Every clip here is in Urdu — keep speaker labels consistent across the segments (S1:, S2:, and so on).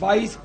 S1: 22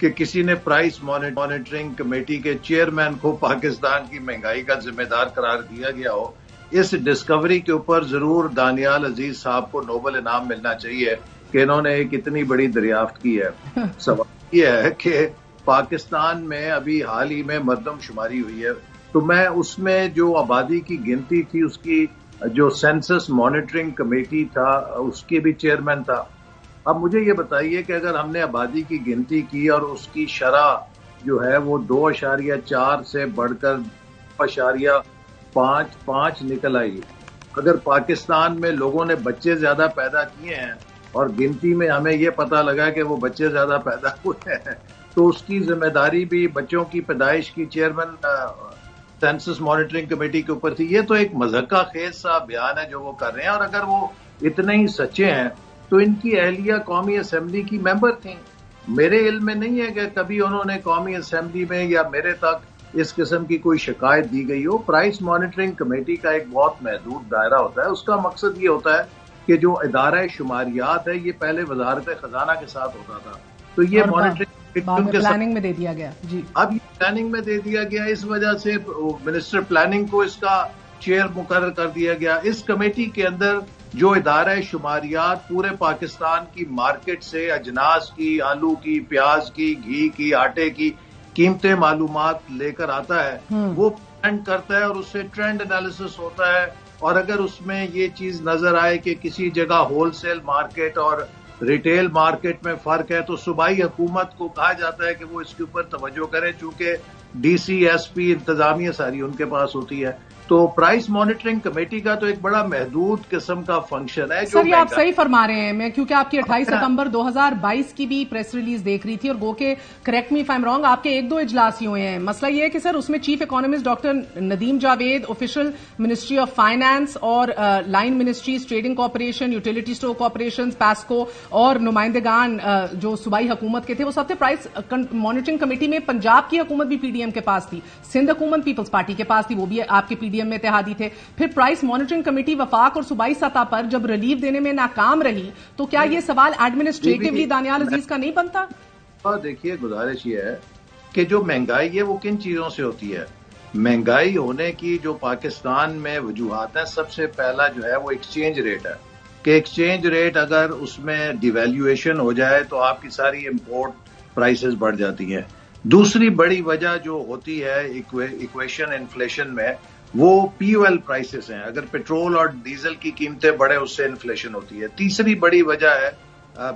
S2: کہ کسی نے پرائس مانیٹرنگ کمیٹی کے چیئرمین کو پاکستان کی مہنگائی کا ذمہ دار قرار دیا گیا ہو. اس ڈسکوری کے اوپر ضرور دانیال عزیز صاحب کو نوبل انعام ملنا چاہیے کہ انہوں نے ایک اتنی بڑی دریافت کی ہے. سوال یہ ہے کہ پاکستان میں ابھی حال ہی میں مردم شماری ہوئی ہے، تو میں اس میں جو آبادی کی گنتی تھی اس کی جو سینسس مانیٹرنگ کمیٹی تھا اس کے بھی چیئرمین تھا. اب مجھے یہ بتائیے کہ اگر ہم نے آبادی کی گنتی کی اور اس کی شرح جو ہے وہ 2.4 سے بڑھ کر 2.55 نکل آئی، اگر پاکستان میں لوگوں نے بچے زیادہ پیدا کیے ہیں اور گنتی میں ہمیں یہ پتہ لگا کہ وہ بچے زیادہ پیدا ہوئے ہیں، تو اس کی ذمہ داری بھی بچوں کی پیدائش کی چیئرمین سینسس مانیٹرنگ کمیٹی کے اوپر تھی. یہ تو ایک مضحکہ خیز سا بیان ہے جو وہ کر رہے ہیں، اور اگر وہ اتنے ہی سچے ہیں تو ان کی اہلیہ قومی اسمبلی کی ممبر تھیں. میرے علم میں نہیں ہے کہ کبھی انہوں نے قومی اسمبلی میں یا میرے تک اس قسم کی کوئی شکایت دی گئی ہو. پرائس مانیٹرنگ کمیٹی کا ایک بہت محدود دائرہ ہوتا ہے، اس کا مقصد یہ ہوتا ہے کہ جو ادارہ شماریات ہے یہ پہلے وزارت خزانہ کے ساتھ ہوتا تھا، تو یہ مانیٹرنگ
S3: پلاننگ میں دے دیا گیا. جی
S2: اب یہ پلاننگ میں دے دیا گیا، اس وجہ سے منسٹر پلاننگ کو اس کا چیئر مقرر کر دیا گیا. اس کمیٹی کے اندر جو ادارہ شماریات پورے پاکستان کی مارکیٹ سے اجناس کی، آلو کی، پیاز کی، گھی کی، آٹے کی قیمتیں معلومات لے کر آتا ہے، وہ پلان کرتا ہے اور اس سے ٹرینڈ انالیسس ہوتا ہے. اور اگر اس میں یہ چیز نظر آئے کہ کسی جگہ ہول سیل مارکیٹ اور ریٹیل مارکیٹ میں فرق ہے تو صوبائی حکومت کو کہا جاتا ہے کہ وہ اس کے اوپر توجہ کرے، چونکہ ڈی سی ایس پی انتظامیہ ساری ان کے پاس ہوتی ہے. تو پرائس مانیٹرنگ کمیٹی کا تو ایک بڑا محدود قسم کا فنکشن ہے.
S3: سر یہ آپ صحیح فرما رہے ہیں، میں کیونکہ آپ کی 28 ستمبر 2022 کی بھی پریس ریلیز دیکھ رہی تھی، اور گو کہ correct me if I am wrong آپ کے 1-2 اجلاس ہی ہوئے ہیں. مسئلہ یہ ہے کہ سر اس میں chief economist doctor Nadeem Javed, official ministry of finance اور line ministries, trading corporation, utility store corporation, PESCO اور نمائندگان جو صوبائی حکومت کے تھے وہ سب تھے. پرائس مانیٹرنگ کمیٹی میں پنجاب کی حکومت بھی پی ڈی ایم کے پاس تھی، سندھ حکومت پیپلز پارٹی کے پاس تھی، وہ بھی آپ کے پی ڈی ایم میں اتحادی تھے. پھر پرائس مانیٹرنگ کمیٹی وفاق اور صوبائی سطح پر جب ریلیف دینے میں ناکام رہی تو کیا یہ سوال ایڈمنسٹریٹولی دانیال عزیز کا نہیں بنتا؟
S2: دیکھیے گزارش یہ ہے کہ جو مہنگائی ہے وہ کن چیزوں سے ہوتی ہے. مہنگائی ہونے کی جو پاکستان میں وجوہات ہیں، سب سے پہلا جو ہے وہ ایکسچینج ریٹ ہے کہ ایکسچینج ریٹ اگر اس میں ڈیویلیویشن ہو جائے تو آپ کی ساری امپورٹ پرائسز بڑھ جاتی ہیں. دوسری بڑی وجہ جو ہوتی ہے ایکویشن انفلیشن میں وہ پی او ایل پرائسز ہیں. اگر پیٹرول اور ڈیزل کی قیمتیں بڑھے اس سے انفلیشن ہوتی ہے. تیسری بڑی وجہ ہے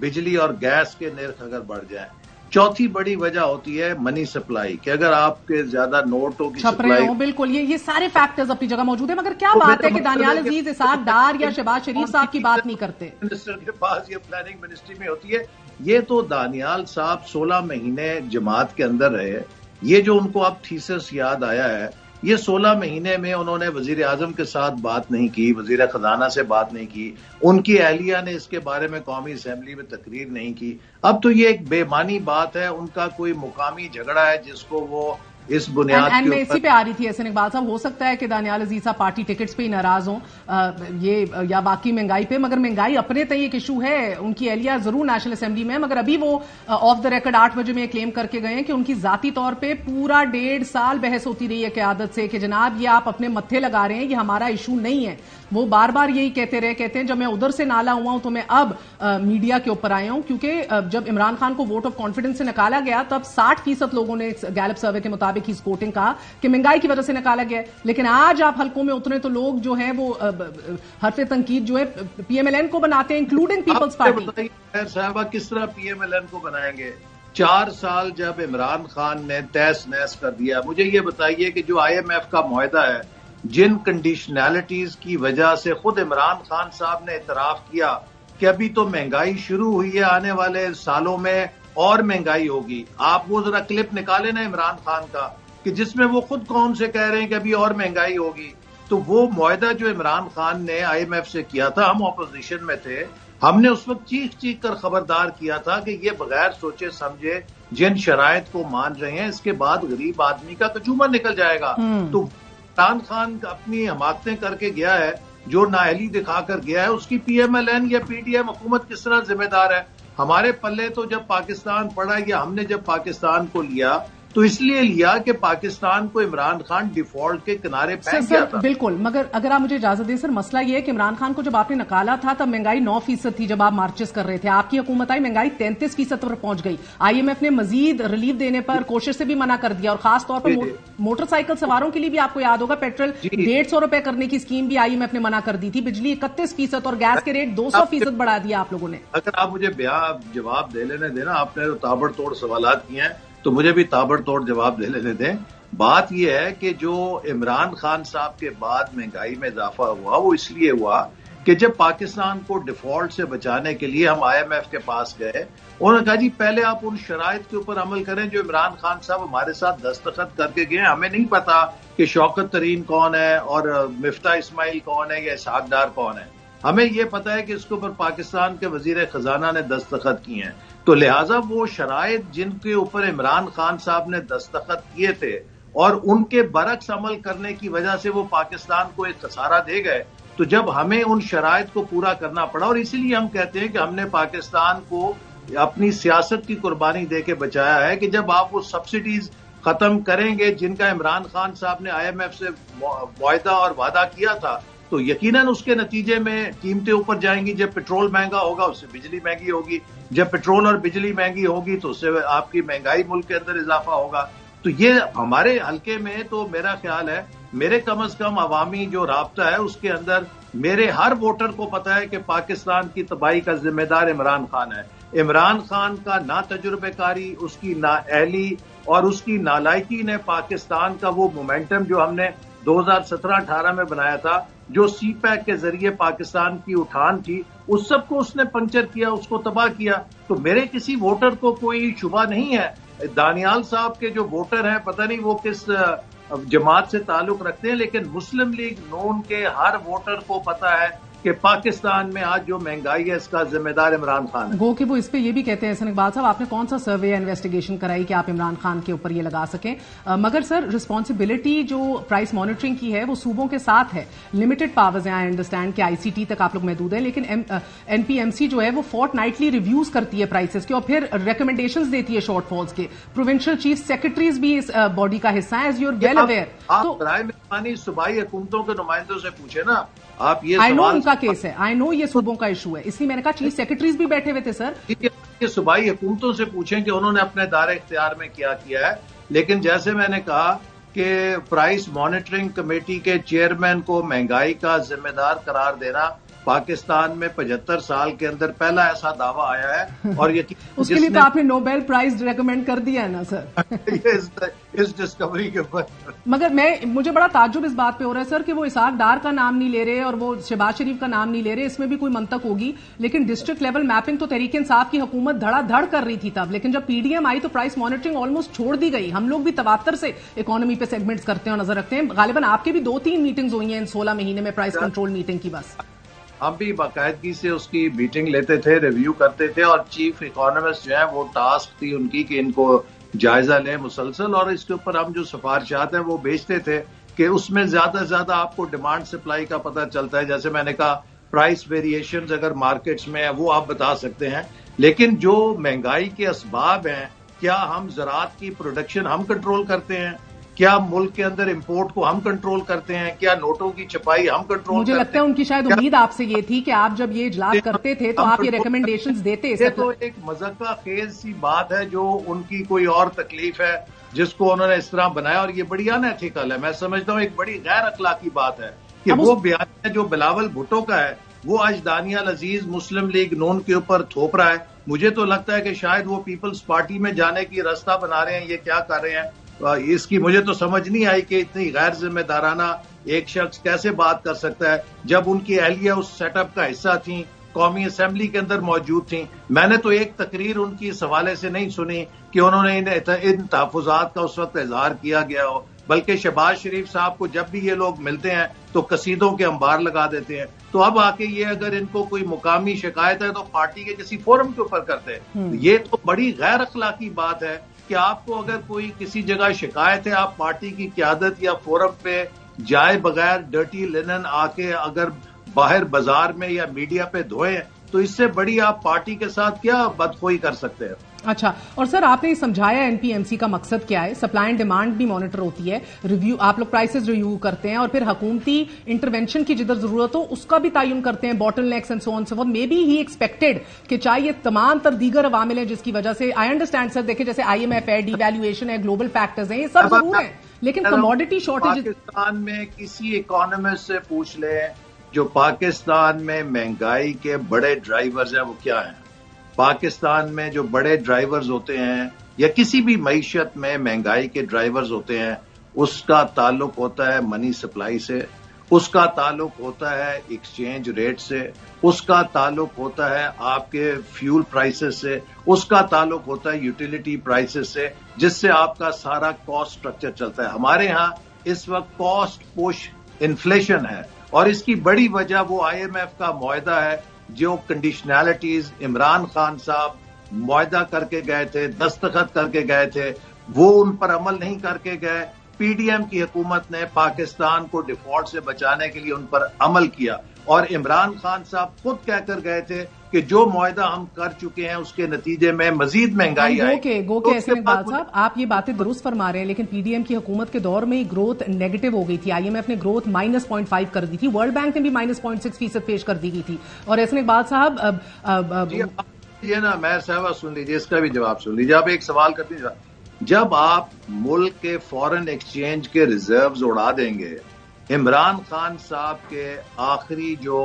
S2: بجلی اور گیس کے نرخ اگر بڑھ جائیں. چوتھی بڑی وجہ ہوتی ہے منی سپلائی کہ اگر آپ کے زیادہ نوٹوں کی سپلائی.
S3: بالکل یہ سارے فیکٹرز اپنی جگہ موجود ہیں، مگر کیا بات ہے کہ دانیال عزیز اسحاق ڈار یا شہباز شریف صاحب کی بات نہیں کرتے؟
S2: منسٹر کے پاس یہ پلاننگ منسٹری میں ہوتی ہے. یہ تو دانیال صاحب 16 مہینے جماعت کے اندر رہے. یہ جو ان کو اب تھیسس یاد آیا ہے، یہ 16 مہینے میں انہوں نے وزیر اعظم کے ساتھ بات نہیں کی، وزیر خزانہ سے بات نہیں کی، ان کی اہلیہ نے اس کے بارے میں قومی اسمبلی میں تقریر نہیں کی. اب تو یہ ایک بے معنی بات ہے، ان کا کوئی مقامی جھگڑا ہے جس کو وہ اس بنیاد کے
S3: میں اسی پہ آ رہی تھی احسن اقبال صاحب. ہو سکتا ہے کہ دانیال عزیز صاحب پارٹی ٹکٹس پہ ہی ناراض ہوں یہ یا باقی مہنگائی پہ، مگر مہنگائی اپنے تئیں ایک ایشو ہے. ان کی اہلیہ ضرور نیشنل اسمبلی میں، مگر ابھی وہ آف دا ریکارڈ 8 بجے میں کلیم کر کے گئے ہیں کہ ان کی ذاتی طور پہ پورا 1.5 سال بحث ہوتی رہی ہے قیادت سے کہ جناب یہ آپ اپنے متھے لگا رہے ہیں، یہ ہمارا ایشو نہیں ہے. وہ بار بار یہی کہتے ہیں جب میں ادھر سے نالا ہوا ہوں تو میں اب میڈیا کے اوپر آیا ہوں، کیونکہ جب عمران خان کو ووٹ آف کانفیڈنس سے نکالا گیا تب 60% لوگوں نے گیلپ سروے کے مطابق ہی کوٹنگ کہا کہ مہنگائی کی وجہ سے نکالا گیا ہے. لیکن آج آپ حلقوں میں اترے تو لوگ جو ہیں وہ حرف تنقید جو ہے پی ایم ایل این کو بناتے ہیں، انکلوڈنگ پیپلز پارٹی.
S2: صاحبہ کس طرح پی ایم ایل این کو بنائیں گے؟ 4 سال جب عمران خان نے تیس نیس کر دیا. مجھے یہ بتائیے کہ جو آئی ایم ایف کا معاہدہ ہے، جن کنڈیشنلٹیز کی وجہ سے خود عمران خان صاحب نے اعتراف کیا کہ ابھی تو مہنگائی شروع ہوئی ہے، آنے والے سالوں میں اور مہنگائی ہوگی. آپ وہ ذرا کلپ نکالیں نا عمران خان کا کہ جس میں وہ خود قوم سے کہہ رہے ہیں کہ ابھی اور مہنگائی ہوگی. تو وہ معاہدہ جو عمران خان نے آئی ایم ایف سے کیا تھا، ہم اپوزیشن میں تھے، ہم نے اس وقت چیخ چیخ کر خبردار کیا تھا کہ یہ بغیر سوچے سمجھے جن شرائط کو مان رہے ہیں اس کے بعد غریب آدمی کا کچومر نکل جائے گا. تو عمران خان اپنی حماقتیں کر کے گیا ہے، جو نااہلی دکھا کر گیا ہے، اس کی پی ایم ایل این یا پی ڈی ایم حکومت کس طرح ذمہ دار ہے؟ ہمارے پلے تو جب پاکستان پڑا یا ہم نے جب پاکستان کو لیا تو اس لیے لیا کہ پاکستان کو عمران خان ڈیفالٹ کے کنارے پھینک گیا تھا.
S3: بالکل، مگر اگر آپ مجھے اجازت دیں سر، مسئلہ یہ ہے کہ عمران خان کو جب آپ نے نکالا تھا تب مہنگائی 9% تھی. جب آپ مارچز کر رہے تھے، آپ کی حکومت آئی، مہنگائی 33% پر پہنچ گئی. IMF نے مزید ریلیف دینے پر کوشش سے بھی منع کر دیا، اور خاص طور پر موٹر سائیکل سواروں کے لیے بھی آپ کو یاد ہوگا پیٹرول 150 روپے کرنے کی اسکیم بھی IMF نے منع کر دی تھی. بجلی 31% اور گیس کے ریٹ 200% بڑھا دیا آپ لوگوں نے.
S2: اگر آپ مجھے جواب دے لینے دینا، آپ نے تابڑ توڑ سوالات کیے ہیں تو مجھے بھی تابڑ توڑ جواب دے لینے دیں. بات یہ ہے کہ جو عمران خان صاحب کے بعد مہنگائی میں اضافہ ہوا وہ اس لیے ہوا کہ جب پاکستان کو ڈیفالٹ سے بچانے کے لیے ہم IMF کے پاس گئے، انہوں نے کہا جی پہلے آپ ان شرائط کے اوپر عمل کریں جو عمران خان صاحب ہمارے ساتھ دستخط کر کے گئے. ہمیں نہیں پتا کہ شوکت ترین کون ہے اور مفتاح اسماعیل کون ہے یا اسحاق ڈار کون ہے. ہمیں یہ پتا ہے کہ اس کے اوپر پاکستان کے وزیر خزانہ نے دستخط کیے ہیں. تو لہٰذا وہ شرائط جن کے اوپر عمران خان صاحب نے دستخط کیے تھے اور ان کے برعکس عمل کرنے کی وجہ سے وہ پاکستان کو ایک خسارہ دے گئے، تو جب ہمیں ان شرائط کو پورا کرنا پڑا، اور اسی لیے ہم کہتے ہیں کہ ہم نے پاکستان کو اپنی سیاست کی قربانی دے کے بچایا ہے کہ جب آپ وہ سبسڈیز ختم کریں گے جن کا عمران خان صاحب نے IMF سے معاہدہ اور وعدہ کیا تھا، تو یقیناً اس کے نتیجے میں قیمتیں اوپر جائیں گی. جب پیٹرول مہنگا ہوگا اس سے بجلی مہنگی ہوگی، جب پیٹرول اور بجلی مہنگی ہوگی تو اس سے آپ کی مہنگائی ملک کے اندر اضافہ ہوگا. تو یہ ہمارے حلقے میں تو میرا خیال ہے، میرے کم از کم عوامی جو رابطہ ہے اس کے اندر میرے ہر ووٹر کو پتا ہے کہ پاکستان کی تباہی کا ذمہ دار عمران خان ہے. عمران خان کا نا تجربے کاری، اس کی نااہلی اور اس کی نالائکی نے پاکستان کا وہ مومنٹم جو ہم نے 2017-18 میں بنایا تھا، جو سی پیک کے ذریعے پاکستان کی اٹھان تھی، اس سب کو اس نے پنچر کیا، اس کو تباہ کیا. تو میرے کسی ووٹر کو کوئی شبہ نہیں ہے. دانیال صاحب کے جو ووٹر ہیں پتہ نہیں وہ کس جماعت سے تعلق رکھتے ہیں، لیکن مسلم لیگ نون کے ہر ووٹر کو پتہ ہے کہ پاکستان میں آج جو مہنگائی ہے اس کا ذمہ دار عمران خان ہے.
S3: گو کہ وہ اس پہ یہ بھی کہتے ہیں حسن اقبال صاحب، آپ نے کون سا سروے یا انویسٹیگیشن کرائی کہ آپ عمران خان کے اوپر یہ لگا سکیں؟ مگر سر رسپانسبلٹی جو پرائس مانیٹرنگ کی ہے وہ صوبوں کے ساتھ ہے. لمیٹڈ پاورز ہیں، آئی انڈرسٹینڈ کہ ICT تک آپ لوگ محدود ہیں، لیکن NPMC جو ہے وہ فورٹ نائٹلی ریویوز کرتی ہے پرائسز کے اور پھر ریکمنڈیشنز دیتی ہے شارٹ فالز کے. پروونشل چیف سیکرٹریز بھی اس باڈی کا حصہ ہیں، as you are well aware.
S2: آپ برائے مہربانی صوبائی حکومتوں کے نمائندوں سے پوچھیں نا. آپ یہ
S3: آئی نو ان کا کیس ہے، آئی نو یہ صوبوں کا ایشو ہے، اس لیے میں نے کہا چیف سیکرٹریز بھی بیٹھے ہوئے تھے سر.
S2: یہ صوبائی حکومتوں سے پوچھیں کہ انہوں نے اپنے دائرہ اختیار میں کیا ہے. لیکن جیسے میں نے کہا کہ پرائس مانیٹرنگ کمیٹی کے چیئرمین کو مہنگائی کا ذمہ دار قرار دینا پاکستان میں 75 سال کے اندر پہلا ایسا دعویٰ آیا ہے. اور
S3: اس کے لیے تو آپ نے نوبیل پرائز ریکمینڈ کر دیا ہے نا سر
S2: اس ڈسکوری کے اوپر.
S3: مگر مجھے بڑا تعجب اس بات پہ ہو رہا ہے سر کہ وہ اسحاق ڈار کا نام نہیں لے رہے اور وہ شہباز شریف کا نام نہیں لے رہے. اس میں بھی کوئی منطق ہوگی، لیکن ڈسٹرکٹ لیول میپنگ تو تحریک انصاف کی حکومت دھڑا دھڑ کر رہی تھی تب، لیکن جب PDM آئی تو پرائس مانیٹرنگ آلموسٹ چھوڑ دی گئی. ہم لوگ بھی تواتر سے اکانومی پہ سیگمنٹس کرتے ہیں اور نظر رکھتے ہیں. غالباً آپ کے بھی 2-3 میٹنگز ہوئی ہیں ان 16 مہینے میں پرائس کنٹرول میٹنگ کی. بس
S2: ہم بھی باقاعدگی سے اس کی میٹنگ لیتے تھے، ریویو کرتے تھے، اور چیف اکانومسٹ جو ہیں وہ ٹاسک تھی ان کی کہ ان کو جائزہ لیں مسلسل، اور اس کے اوپر ہم جو سفارشات ہیں وہ بھیجتے تھے کہ اس میں زیادہ سے زیادہ آپ کو ڈیمانڈ سپلائی کا پتہ چلتا ہے. جیسے میں نے کہا پرائس ویریشنز اگر مارکیٹس میں ہیں وہ آپ بتا سکتے ہیں، لیکن جو مہنگائی کے اسباب ہیں، کیا ہم زراعت کی پروڈکشن ہم کنٹرول کرتے ہیں؟ کیا ملک کے اندر امپورٹ کو ہم کنٹرول کرتے ہیں؟ کیا نوٹوں کی چھپائی ہم کنٹرول کرتے ہیں؟
S3: مجھے لگتا ہے ان کی شاید امید آپ سے یہ تھی کہ آپ جب یہ اجلاس کرتے تھے تو آپ یہ ریکمنڈیشنز دیتے.
S2: یہ تو ایک مذاقہ خیز سی بات ہے جو ان کی کوئی اور تکلیف ہے جس کو انہوں نے اس طرح بنایا، اور یہ بڑی انیتھیکل ہے. میں سمجھتا ہوں ایک بڑی غیر اخلاقی بات ہے کہ وہ بیان جو بلاول بھٹو کا ہے وہ آج دانیال عزیز مسلم لیگ نون کے اوپر تھوپ رہا ہے. مجھے تو لگتا ہے کہ شاید وہ پیپلز پارٹی میں جانے کی راستہ بنا رہے ہیں. یہ کیا کر رہے ہیں اس کی مجھے تو سمجھ نہیں آئی کہ اتنی غیر ذمہ دارانہ ایک شخص کیسے بات کر سکتا ہے جب ان کی اہلیہ اس سیٹ اپ کا حصہ تھیں، قومی اسمبلی کے اندر موجود تھیں. میں نے تو ایک تقریر ان کی اس حوالے سے نہیں سنی کہ انہوں نے ان تحفظات کا اس وقت اظہار کیا گیا ہو، بلکہ شہباز شریف صاحب کو جب بھی یہ لوگ ملتے ہیں تو قصیدوں کے انبار لگا دیتے ہیں. تو اب آ کے یہ اگر ان کو کوئی مقامی شکایت ہے تو پارٹی کے کسی فورم کے اوپر کرتے ہیں. یہ تو بڑی غیر اخلاقی بات ہے کہ آپ کو اگر کوئی کسی جگہ شکایت ہے آپ پارٹی کی قیادت یا فورم پہ جائے بغیر ڈرٹی لینن آ کے اگر باہر بازار میں یا میڈیا پہ دھوئیں تو تو اس سے بڑی آپ پارٹی کے ساتھ کیا بدخوئی کر سکتے ہیں؟
S3: اچھا، اور سر آپ نے سمجھایا این پی ایم سی کا مقصد کیا ہے، سپلائی اینڈ ڈیمانڈ بھی مانیٹر ہوتی ہے، ریویو آپ لوگ پرائسز ریویو کرتے ہیں اور پھر حکومتی انٹرونشن کی جدھر ضرورت ہو اس کا بھی تعین کرتے ہیں، bottlenecks and so on so forth. Maybe he expected کہ چاہے یہ تمام تر دیگر عوامل ہیں جس کی وجہ سے آئی انڈرسٹینڈ سر، دیکھیں جیسے آئی ایم ایف ہے، ڈی ویلیویشن ہے، گلوبل فیکٹرز ہیں، یہ سب ضرور ہیں، لیکن کموڈٹی شارٹیج.
S2: پاکستان میں کسی اکانومسٹ سے پوچھ لیں جو پاکستان میں مہنگائی کے بڑے ڈرائیورز ہیں وہ کیا ہیں. پاکستان میں جو بڑے ڈرائیورز ہوتے ہیں یا کسی بھی معیشت میں مہنگائی کے ڈرائیورز ہوتے ہیں، اس کا تعلق ہوتا ہے منی سپلائی سے، اس کا تعلق ہوتا ہے ایکسچینج ریٹ سے، اس کا تعلق ہوتا ہے آپ کے فیول پرائسز سے، اس کا تعلق ہوتا ہے یوٹیلیٹی پرائسز سے، جس سے آپ کا سارا کاسٹ سٹرکچر چلتا ہے. ہمارے ہاں اس وقت کاسٹ پش انفلیشن ہے اور اس کی بڑی وجہ وہ آئی ایم ایف کا معاہدہ ہے، جو کنڈیشنالٹیز عمران خان صاحب معاہدہ کر کے گئے تھے، دستخط کر کے گئے تھے، وہ ان پر عمل نہیں کر کے گئے. پی ڈی ایم کی حکومت نے پاکستان کو ڈیفالٹ سے بچانے کے لیے ان پر عمل کیا اور عمران خان صاحب خود کہہ کر گئے تھے کہ جو معاہدہ ہم کر چکے ہیں اس کے نتیجے میں مزید مہنگائی آئے گی.
S3: گو کے ایسے اقبال صاحب آپ یہ باتیں درست فرما رہے ہیں، لیکن پی ڈی ایم کی حکومت کے دور میں گروتھ نیگیٹو ہو گئی تھی، آئی ایم ایف نے گروتھ -0.5 کر دی تھی، ورلڈ بینک نے بھی -0.6% پیش کر دی گئی تھی. اور ایسے اقبال صاحب
S2: یہ نا مہر صاحبہ سن لیجیے، اس کا بھی جواب سن لیجیے. آپ ایک سوال کرتے ہیں، جب آپ ملک کے فارن ایکسچینج کے ریزروز اڑا دیں گے، عمران خان صاحب کے آخری جو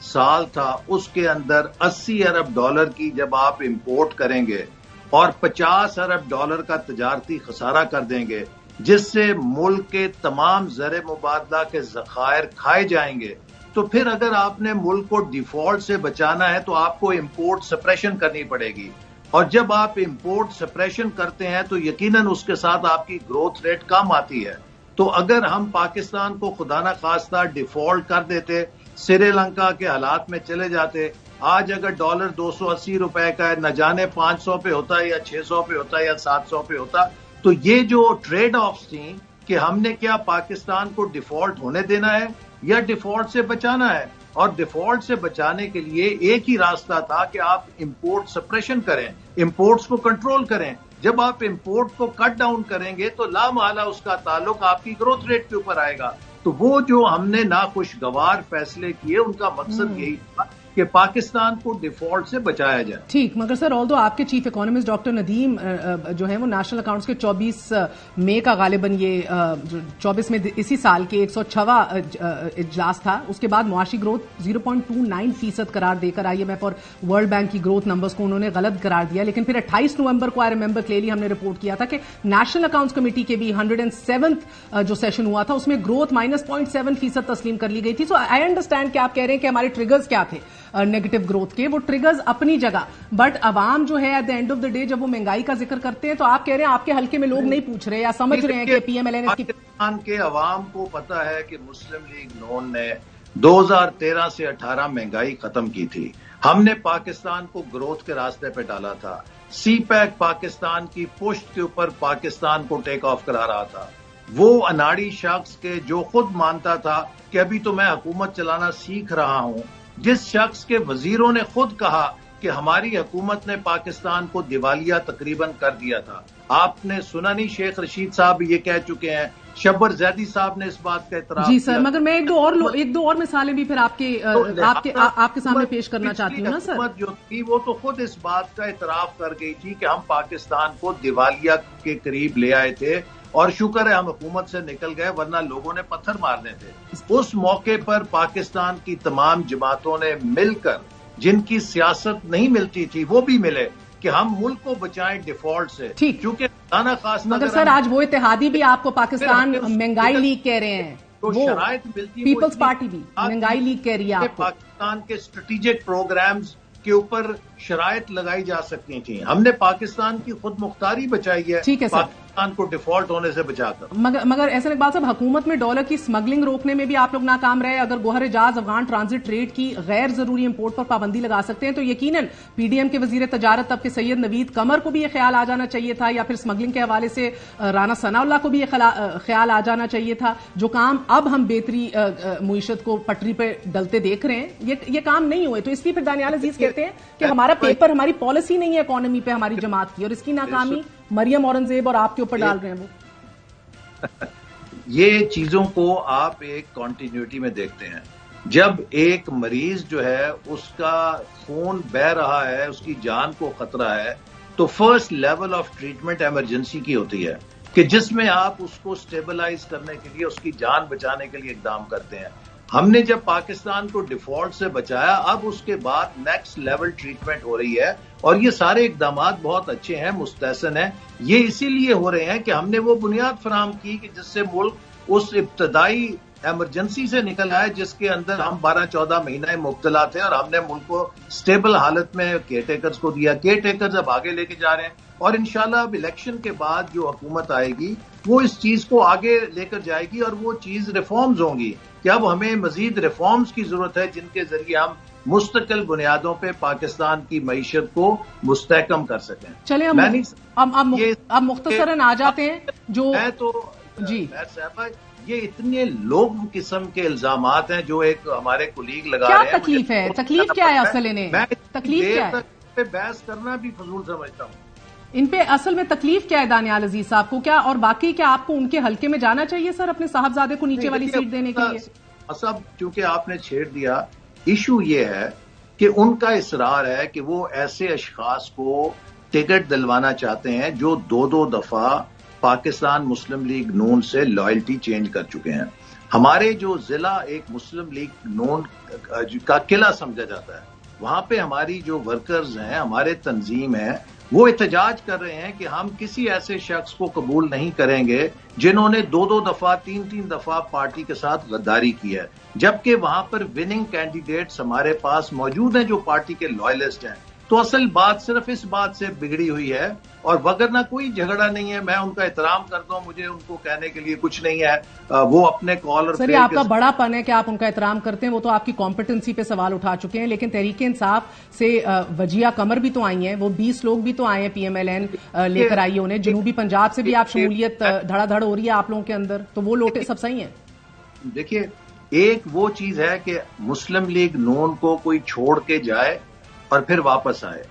S2: سال تھا اس کے اندر $80 ارب کی جب آپ امپورٹ کریں گے اور $50 ارب کا تجارتی خسارہ کر دیں گے، جس سے ملک کے تمام زر مبادلہ کے ذخائر کھائے جائیں گے، تو پھر اگر آپ نے ملک کو ڈیفالٹ سے بچانا ہے تو آپ کو امپورٹ سپریشن کرنی پڑے گی. اور جب آپ امپورٹ سپریشن کرتے ہیں تو یقیناً اس کے ساتھ آپ کی گروتھ ریٹ کم آتی ہے. تو اگر ہم پاکستان کو خدا نہ خواستہ ڈیفالٹ کر دیتے، سری لنکا کے حالات میں چلے جاتے، آج اگر ڈالر 280 روپے کا ہے، نہ جانے 500 پہ ہوتا یا 600 پہ ہوتا یا 700 پہ ہوتا. تو یہ جو ٹریڈ آفس تھیں کہ ہم نے کیا پاکستان کو ڈیفالٹ ہونے دینا ہے یا ڈیفالٹ سے بچانا ہے، اور ڈیفالٹ سے بچانے کے لیے ایک ہی راستہ تھا کہ آپ امپورٹ سپریشن کریں، امپورٹس کو کنٹرول کریں. جب آپ امپورٹ کو کٹ ڈاؤن کریں گے تو لا محالہ اس کا تعلق آپ کی گروتھ ریٹ کے اوپر آئے گا. تو وہ جو ہم نے ناخوشگوار فیصلے کیے ان کا مقصد یہی تھا کہ پاکستان کو ڈیفالٹ سے بچایا جائے.
S3: ٹھیک، مگر سر آلدو آپ کے چیف اکانومسٹ ڈاکٹر ندیم جو ہیں وہ نیشنل اکاؤنٹس کے 24 مئی کا غالباً یہ 24 میں اسی سال کے 106واں اجلاس تھا، اس کے بعد معاشی گروتھ 0.29% قرار دے کر آئی ایم ایف اور ورلڈ بینک کی گروتھ نمبرز کو انہوں نے غلط قرار دیا. لیکن پھر 28 نومبر کو آئی ریمبر کلیئرلی ہم نے رپورٹ کیا تھا کہ نیشنل اکاؤنٹس کمیٹی کے بھی 107 جو سیشن ہوا تھا اس میں گروتھ -0.7% تسلیم کر لی گئی تھی. سو آئی انڈرسٹینڈ کہ آپ کہہ رہے ہیں کہ ہمارے ٹریگرز کیا تھے نیگیٹو گروتھ کے، وہ ٹریگرز اپنی جگہ، بٹ عوام جو ہے at the end of the day جب وہ مہنگائی کا ذکر کرتے ہیں تو آپ کہہ رہے ہیں آپ کے حلقے میں لوگ نہیں پوچھ رہے یا سمجھ رہے ہیں کہ پی ایم ایل این ایس کی
S2: پاکستان کے عوام کو پتا ہے کہ مسلم لیگ نون نے 2013 سے 18 مہنگائی ختم کی تھی. ہم نے پاکستان کو گروتھ کے راستے پہ ڈالا تھا. سی پیک پاکستان کی پشت کے اوپر پاکستان کو ٹیک آف کرا رہا تھا. وہ اناڑی شخص کے جو خود مانتا تھا کہ ابھی تو میں حکومت چلانا سیکھ رہا ہوں، جس شخص کے وزیروں نے خود کہا کہ ہماری حکومت نے پاکستان کو دیوالیہ تقریباً کر دیا تھا. آپ نے سنا نہیں، شیخ رشید صاحب یہ کہہ چکے ہیں، شبر زیدی صاحب نے اس بات کا اعتراف
S3: جی سر، مگر میں ایک دو اور مثالیں بھی پھر آپ کے سامنے پیش کرنا چاہتی ہوں نا سر.
S2: حکومت جو تھی وہ تو خود اس بات کا اعتراف کر گئی تھی کہ ہم پاکستان کو دیوالیہ کے قریب لے آئے تھے، اور شکر ہے ہم حکومت سے نکل گئے ورنہ لوگوں نے پتھر مارنے تھے. اس موقع پر پاکستان کی تمام جماعتوں نے مل کر، جن کی سیاست نہیں ملتی تھی وہ بھی ملے کہ ہم ملک کو بچائیں ڈیفالٹ سے.
S3: کیونکہ مگر سر آج وہ اتحادی بھی آپ کو پاکستان مہنگائی لیگ کہہ رہے ہیں،
S2: تو شرائط ملتی،
S3: پیپلز پارٹی بھی مہنگائی لیگ کہہ رہی ہے آپ کو.
S2: پاکستان کے اسٹریٹجک پروگرامز کے اوپر شرائط لگائی جا سکتی تھیں. ہم نے پاکستان کی خود مختاری بچائی ہے,
S3: ٹھیک ہے سر,
S2: پاکستان کو ڈیفالٹ ہونے سے بچا کر.
S3: مگر احسن اقبال صاحب, حکومت میں ڈالر کی اسمگلنگ روکنے میں بھی آپ لوگ ناکام رہے. اگر گوہر جاز افغان ٹرانزٹ ٹریڈ کی غیر ضروری امپورٹ پر پابندی لگا سکتے ہیں تو یقیناً پی ڈی ایم کے وزیر تجارت تب کے سید نوید قمر کو بھی یہ خیال آ جانا چاہیے تھا, یا پھر اسمگلنگ کے حوالے سے رانا ثناء اللہ کو بھی یہ خیال آ جانا چاہیے تھا. جو کام اب ہم بہتری معیشت کو پٹری پہ ڈلتے دیکھ رہے ہیں, یہ کام نہیں ہوئے. تو اس لیے پھر دانیال عزیز کہتے ہیں کہ ہمارا پیپر, ہماری پالیسی نہیں ہے اکانومی پہ ہماری جماعت کی, اور اس کی ناکامی مریم اورنگزیب اور آپ کے اوپر ڈال رہے ہیں وہ.
S2: یہ چیزوں کو آپ ایک کنٹینیوٹی میں دیکھتے ہیں. جب ایک مریض جو ہے اس کا خون بہہ رہا ہے, اس کی جان کو خطرہ ہے, تو first level of treatment emergency کی ہوتی ہے کہ جس میں آپ اس کو سٹیبلائز کرنے کے لیے, اس کی جان بچانے کے لیے اقدام کرتے ہیں. ہم نے جب پاکستان کو ڈیفالٹ سے بچایا, اب اس کے بعد نیکسٹ لیول ٹریٹمنٹ ہو رہی ہے, اور یہ سارے اقدامات بہت اچھے ہیں, مستحسن ہیں. یہ اسی لیے ہو رہے ہیں کہ ہم نے وہ بنیاد فراہم کی کہ جس سے ملک اس ابتدائی ایمرجنسی سے نکل آئے جس کے اندر ہم 12-14 مہینہ مبتلا تھے, اور ہم نے ملک کو سٹیبل حالت میں کیئر ٹیکرز کو دیا. کیئر ٹیکرز اب آگے لے کے جا رہے ہیں, اور انشاءاللہ اب الیکشن کے بعد جو حکومت آئے گی وہ اس چیز کو آگے لے کر جائے گی, اور وہ چیز ریفارمز ہوں گی کہ اب ہمیں مزید ریفارمز کی ضرورت ہے جن کے ذریعے ہم مستقل بنیادوں پہ پاکستان کی معیشت کو مستحکم کر سکیں.
S3: چلے اب مختصراً آ جاتے ہیں جو
S2: میں تو
S3: جی
S2: صاحبہ, یہ اتنے لوگ قسم کے الزامات ہیں جو ایک ہمارے کولیگ لگا
S3: کیا
S2: رہے ہیں.
S3: تکلیف ہے, تکلیف کیا ہے اصل انہیں, تکلیف کیا ہے؟
S2: پہ بحث کرنا بھی فضول سمجھتا ہوں.
S3: ان پہ اصل میں تکلیف کیا ہے دانیال عزیز صاحب کو, کیا اور باقی کیا آپ کو ان کے حلقے میں جانا چاہیے سر اپنے صاحبزادے کو نیچے والی سیٹ دینے کے لیے؟
S2: سب چونکہ آپ نے چھیڑ دیا, ایشو یہ ہے کہ ان کا اصرار ہے کہ وہ ایسے اشخاص کو ٹکٹ دلوانا چاہتے ہیں جو 2 دفعہ پاکستان مسلم لیگ نون سے لائلٹی چینج کر چکے ہیں. ہمارے جو ضلع ایک مسلم لیگ نون کا قلعہ سمجھا جاتا ہے, وہاں پہ ہماری جو ورکرز ہیں, ہمارے تنظیم ہیں, وہ احتجاج کر رہے ہیں کہ ہم کسی ایسے شخص کو قبول نہیں کریں گے جنہوں نے 2 دفعہ 3 دفعہ پارٹی کے ساتھ غداری کی ہے, جبکہ وہاں پر وننگ کینڈیڈیٹس ہمارے پاس موجود ہیں جو پارٹی کے لائلسٹ ہیں. تو اصل بات صرف اس بات سے بگڑی ہوئی ہے, اور وگرنہ کوئی جھگڑا نہیں ہے. میں ان کا احترام کرتا ہوں, مجھے ان کو کہنے کے لیے کچھ نہیں ہے. وہ اپنے کال اور
S3: سر, یہ آپ کا بڑا پن ہے کہ آپ ان کا احترام کرتے ہیں, وہ تو آپ کی کمپٹنسی پہ سوال اٹھا چکے ہیں. لیکن تحریک انصاف سے وجیہ قمر بھی تو آئی ہیں, وہ 20 لوگ بھی تو آئے ہیں پی ایم ایل این لے کر آئی انہیں. جنوبی پنجاب سے بھی آپ شمولیت دھڑا دھڑ ہو رہی ہے آپ لوگوں کے اندر, تو وہ لوگ سب صحیح ہیں.
S2: دیکھیے, ایک وہ چیز ہے کہ مسلم لیگ نون کو کوئی چھوڑ کے جائے اور پھر واپس آئے.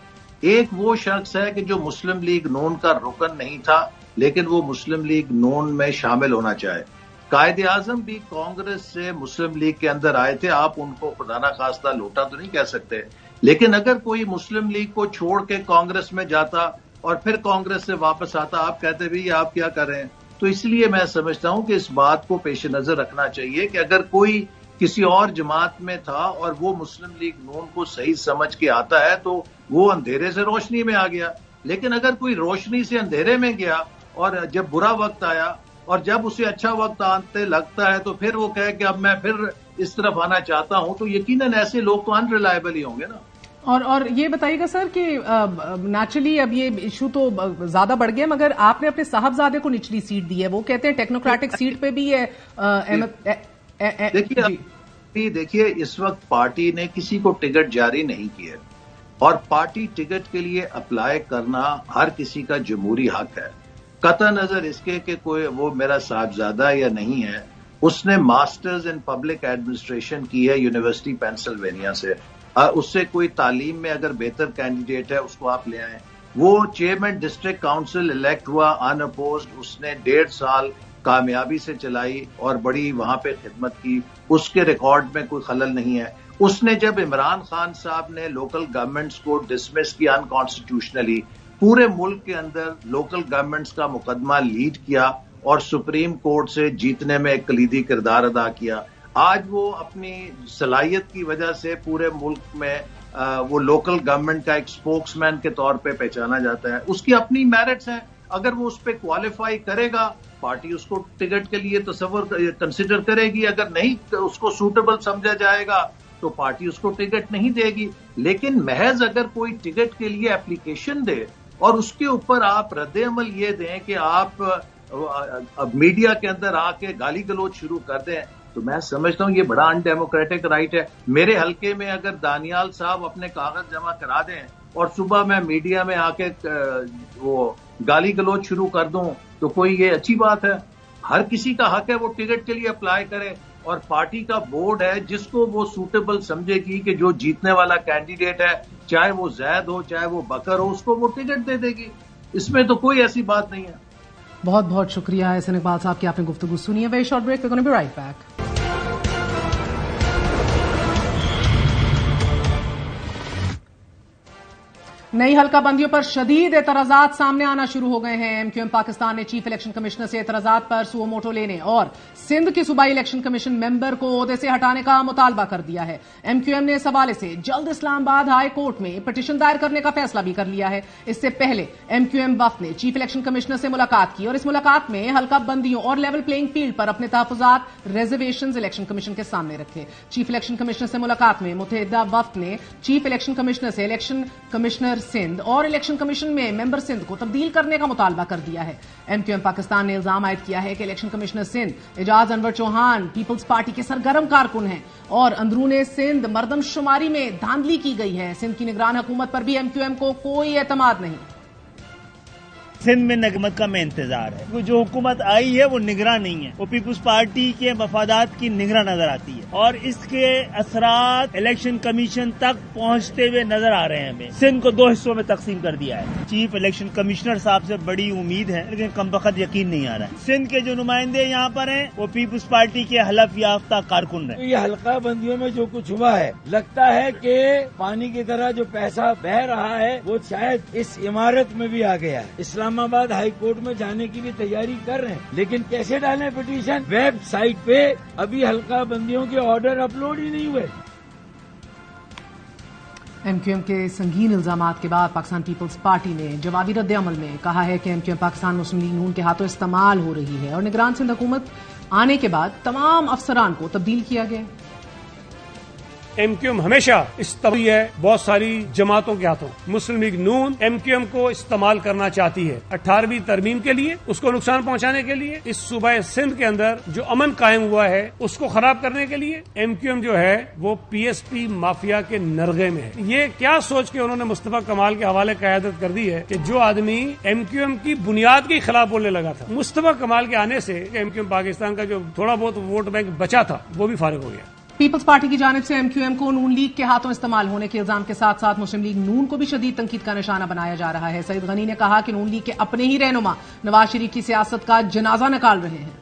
S2: ایک وہ شخص ہے کہ جو مسلم لیگ نون کا رکن نہیں تھا لیکن وہ مسلم لیگ نون میں شامل ہونا چاہے. قائد اعظم بھی کانگریس سے مسلم لیگ کے اندر آئے تھے, آپ ان کو خدا نہ خواستہ لوٹا تو نہیں کہہ سکتے, لیکن اگر کوئی مسلم لیگ کو چھوڑ کے کانگریس میں جاتا اور پھر کانگریس سے واپس آتا, آپ کہتے بھی آپ کیا کر رہے ہیں. تو اس لیے میں سمجھتا ہوں کہ اس بات کو پیش نظر رکھنا چاہیے کہ اگر کوئی کسی اور جماعت میں تھا اور وہ مسلم لیگ نون کو صحیح سمجھ کے آتا ہے تو وہ اندھیرے سے روشنی میں آ گیا, لیکن اگر کوئی روشنی سے اندھیرے میں گیا اور جب برا وقت آیا اور جب اسے اچھا وقت آتے لگتا ہے تو پھر وہ کہے کہ اب میں پھر اس طرف آنا چاہتا ہوں, تو یقیناً ایسے لوگ تو انریلائبل ہی ہوں گے نا.
S3: اور یہ بتائیے گا سر کہ نیچرلی اب یہ ایشو تو زیادہ بڑھ گیا, مگر آپ نے اپنے صاحبزادے کو نچلی سیٹ دی ہے, وہ کہتے ہیں ٹیکنوکریٹک سیٹ پہ بھی ہے.
S2: دیکھیے, اس وقت پارٹی نے کسی کو ٹکٹ جاری نہیں کیا, اور پارٹی ٹکٹ کے لیے اپلائی کرنا ہر کسی کا جمہوری حق ہے, قطع نظر اس کے کہ کوئی وہ میرا صاحبزادہ یا نہیں ہے. اس نے ماسٹرز ان پبلک ایڈمنسٹریشن کی ہے یونیورسٹی پینسلوینیا سے, اس سے کوئی تعلیم میں اگر بہتر کینڈیڈیٹ ہے اس کو آپ لے آئیں. وہ چیئرمین ڈسٹرکٹ کاؤنسل الیکٹ ہوا ان اپوزڈ, اس نے 1.5 سال کامیابی سے چلائی اور بڑی وہاں پہ خدمت کی, اس کے ریکارڈ میں کوئی خلل نہیں ہے. اس نے جب عمران خان صاحب نے لوکل گورنمنٹس کو ڈسمس کیا انکانسٹیٹیوشنلی, پورے ملک کے اندر لوکل گورنمنٹس کا مقدمہ لیڈ کیا اور سپریم کورٹ سے جیتنے میں ایک کلیدی کردار ادا کیا. آج وہ اپنی صلاحیت کی وجہ سے پورے ملک میں وہ لوکل گورنمنٹ کا ایک اسپوکس مین کے طور پہ پہچانا جاتا ہے. اس کی اپنی میرٹس ہیں, اگر وہ اس پہ کوالیفائی کرے گا پارٹی اس کو ٹکٹ کے لیے کنسیڈر کرے گی, اگر نہیں اس کو سوٹیبل سمجھا جائے گا تو پارٹی اس کو ٹکٹ نہیں دے گی. لیکن محض اگر کوئی ٹکٹ کے لیے اپلیکیشن دے اور اس کے اوپر آپ رد عمل یہ دیں کہ آپ میڈیا کے اندر آ کے گالی گلوچ شروع کر دیں, تو میں سمجھتا ہوں یہ بڑا ان ڈیموکریٹک رائٹ ہے. میرے حلقے میں اگر دانیال صاحب اپنے کاغذ جمع کرا دیں اور صبح میں میڈیا میں آ کے وہ گالی گلوچ شروع کر دوں تو کوئی یہ اچھی بات ہے؟ ہر کسی کا حق ہے وہ ٹکٹ کے لیے اپلائی کرے, اور پارٹی کا بورڈ ہے جس کو وہ سوٹیبل سمجھے گی کہ جو جیتنے والا کینڈیڈیٹ ہے, چاہے وہ زید ہو چاہے وہ بکر ہو, اس کو وہ ٹکٹ دے دے گی. اس میں تو کوئی ایسی بات نہیں ہے.
S3: بہت بہت شکریہ احسن اقبال صاحب کی آپ نے گفتگو سنی ہے. Very short break, we gonna be right back. نئی حلقہ بندیوں پر شدید اعتراضات سامنے آنا شروع ہو گئے ہیں. ایم کیو ایم پاکستان نے چیف الیکشن کمشنر سے اعتراضات پر سو موٹو لینے اور سندھ کی صوبائی الیکشن کمیشن ممبر کو عہدے سے ہٹانے کا مطالبہ کر دیا ہے. ایم کیو ایم نے اس حوالے سے جلد اسلام آباد ہائی کورٹ میں پٹیشن دائر کرنے کا فیصلہ بھی کر لیا ہے. اس سے پہلے ایم کیو ایم وفد نے چیف الیکشن کمشنر سے ملاقات کی اور اس ملاقات میں حلقہ بندیوں اور لیول پلینگ فیلڈ پر اپنے تحفظات ریزرویشنز الیکشن کمیشن کے سامنے رکھے. چیف الیکشن کمشنر سے ملاقات میں متحدہ وفد نے چیف الیکشن کمشنر سے الیکشن کمشنر سندھ اور الیکشن کمیشن میں ممبر سندھ کو تبدیل کرنے کا مطالبہ کر دیا ہے. ایم کیو ایم پاکستان نے الزام عائد کیا ہے کہ الیکشن کمشنر سندھ اعجاز انور چوہان پیپلز پارٹی کے سرگرم کارکن ہیں اور اندرون سندھ مردم شماری میں دھاندلی کی گئی ہے. سندھ کی نگران حکومت پر بھی ایم کیو ایم کو کوئی اعتماد نہیں.
S4: سندھ میں حکومت کا میں انتظار ہے. جو حکومت آئی ہے وہ نگراں نہیں ہے, وہ پیپلز پارٹی کے مفادات کی نگراں نظر آتی ہے اور اس کے اثرات الیکشن کمیشن تک پہنچتے ہوئے نظر آ رہے ہیں. ہمیں سندھ کو 2 حصوں میں تقسیم کر دیا ہے. چیف الیکشن کمشنر صاحب سے بڑی امید ہے لیکن کم بخت یقین نہیں آ رہا ہے. سندھ کے جو نمائندے یہاں پر ہیں وہ پیپلز پارٹی کے حلف یافتہ کارکن ہیں.
S1: یہ حلقہ بندیوں میں جو کچھ ہوا ہے لگتا ہے کہ پانی کی طرح جو پیسہ بہ رہا ہے وہ شاید اس عمارت میں بھی آ گیا ہے. اسلام آباد ہائی کورٹ میں جانے کی بھی تیاری کر رہے ہیں, لیکن کیسے ڈالیں پٹیشن؟ ویب سائٹ پہ ابھی حلقہ بندیوں کے آرڈر اپلوڈ ہی نہیں ہوئے.
S3: ایم کیو ایم کے سنگین الزامات کے بعد پاکستان پیپلز پارٹی نے جوابی رد عمل میں کہا ہے کہ ایم کیو ایم پاکستان مسلم لیگ نون کے ہاتھوں استعمال ہو رہی ہے اور نگران سندھ حکومت آنے کے بعد تمام افسران کو تبدیل کیا گیا.
S5: ایم کیو ایم ہمیشہ استعمال ہے بہت ساری جماعتوں کے ہاتھوں. مسلم لیگ نون ایم کیو ایم کو استعمال کرنا چاہتی ہے 18ویں ترمیم کے لیے, اس کو نقصان پہنچانے کے لیے, اس صوبہ سندھ کے اندر جو امن قائم ہوا ہے اس کو خراب کرنے کے لیے. ایم کیو ایم جو ہے وہ پی ایس پی مافیا کے نرغے میں ہے. یہ کیا سوچ کے انہوں نے مصطفیٰ کمال کے حوالے قیادت کر دی ہے کہ جو آدمی ایم کیو ایم کی بنیاد کے خلاف بولنے لگا تھا, مصطفیٰ کمال کے آنے سے ایم کیو ایم پاکستان کا جو تھوڑا بہت ووٹ بینک بچا تھا وہ بھی فارغ ہو گیا.
S3: پیپلز پارٹی کی جانب سے ایم کیو ایم کو نون لیگ کے ہاتھوں استعمال ہونے کے الزام کے ساتھ ساتھ مسلم لیگ نون کو بھی شدید تنقید کا نشانہ بنایا جا رہا ہے. سعید غنی نے کہا کہ نون لیگ کے اپنے ہی رہنما نواز شریف کی سیاست کا جنازہ نکال رہے ہیں.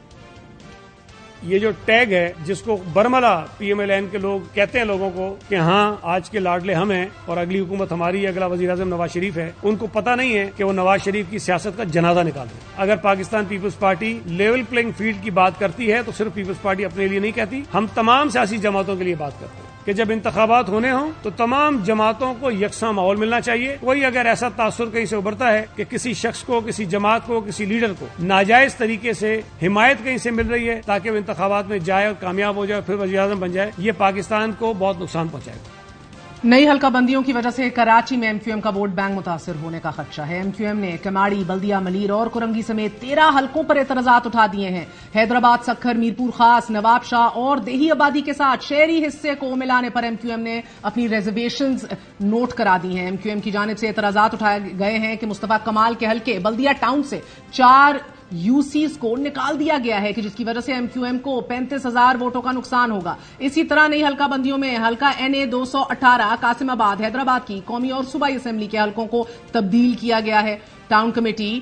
S5: یہ جو ٹیگ ہے جس کو برملا پی ایم ایل این کے لوگ کہتے ہیں لوگوں کو کہ ہاں آج کے لاڈلے ہم ہیں اور اگلی حکومت ہماری ہے, اگلا وزیر اعظم نواز شریف ہے, ان کو پتہ نہیں ہے کہ وہ نواز شریف کی سیاست کا جنازہ نکال دیں. اگر Pakistan Peoples Party level playing field کی بات کرتی ہے تو صرف پیپلز پارٹی اپنے لیے نہیں کہتی, ہم تمام سیاسی جماعتوں کے لیے بات کرتے ہیں کہ جب انتخابات ہونے ہوں تو تمام جماعتوں کو یکساں ماحول ملنا چاہیے. کوئی اگر ایسا تاثر کہیں سے ابھرتا ہے کہ کسی شخص کو, کسی جماعت کو, کسی لیڈر کو ناجائز طریقے سے حمایت کہیں سے مل رہی ہے تاکہ وہ انتخابات میں جائے اور کامیاب ہو جائے پھر وزیر اعظم بن جائے, یہ پاکستان کو بہت نقصان پہنچائے گا.
S3: نئی حلقہ بندیوں کی وجہ سے کراچی میں ایم کیو ایم کا ووٹ بینک متاثر ہونے کا خدشہ ہے. ایم کیو ایم نے کماڑی, بلدیہ, ملیر اور کرنگی سمیت 13 حلقوں پر اعتراضات اٹھا دیے ہیں. حیدرآباد, سکھر, میرپور خاص, نواب شاہ اور دیہی آبادی کے ساتھ شہری حصے کو ملانے پر ایم کیو ایم نے اپنی ریزرویشنز نوٹ کرا دی ہیں. ایم کیو ایم کی جانب سے اعتراضات اٹھائے گئے ہیں کہ مصطفیٰ کمال کے حلقے بلدیہ ٹاؤن سے 4 یو سیز کو نکال دیا گیا ہے کہ جس کی وجہ سے ایم کیو ایم کو 35,000 ووٹوں کا نقصان ہوگا. اسی طرح نئی حلقہ بندیوں میں حلقہ NA 218 قاسم آباد, حیدرآباد کی قومی اور صوبائی اسمبلی کے حلقوں کو تبدیل کیا گیا ہے. ٹاؤن کمیٹی